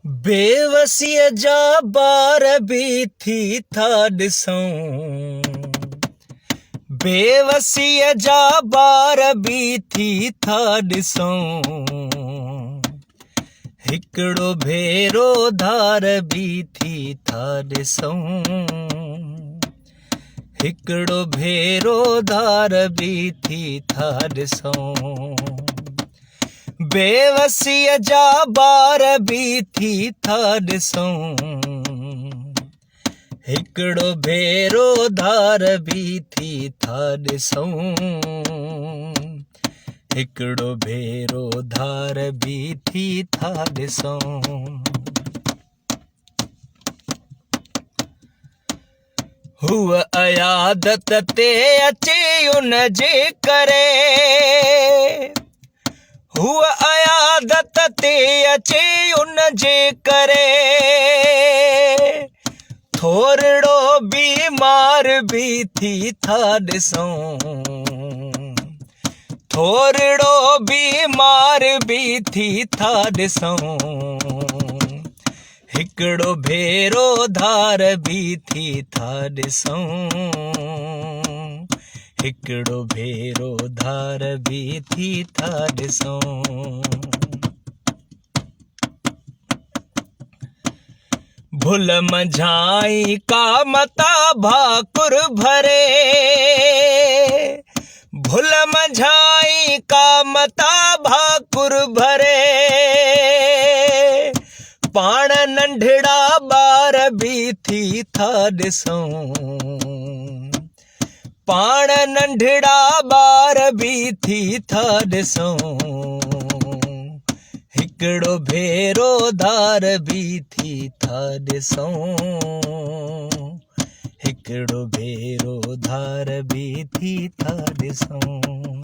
बेवसीअ जा ॿार बि थी था ॾिसूं, बेवसीअ जा ॿार बि थी था ॾिसूं, हिकिड़ो भेरो धार बि थी था ॾिसूं, हिकिड़ो भेरो धार बि थी था ॾिसूं, बेवसीअ जा ॿार बि थी था ॾिसूं, हिकिड़ो भेरो धार बि थी था ॾिसूं, हिकिड़ो भेरो धार बि थी था ॾिसूं। हूअ अयादत ते अची उन जे करे, हूअ अयादत ते अची उन जे करे, थोरड़ो बीमार बि थी था ॾिसूं, थोरड़ो बीमार बि थी था ॾिसूं, हिकिड़ो भेरो धार बि थी था ॾिसूं, हिकिड़ो भेरो धार बि थी था ॾिसूं। भुल मंझाई कामता भाकुर भरे, भुल मंझाई कामता भाकुर भरे, पाण नंढड़ा ॿार बि थी था ॾिसूं, पाण नंढड़ा ॿार बि थी था ॾिसूं, हिकिड़ो भेरो धार बि थी था ॾिसूं, हिकिड़ो भेरो धार बि थी था ॾिसूं।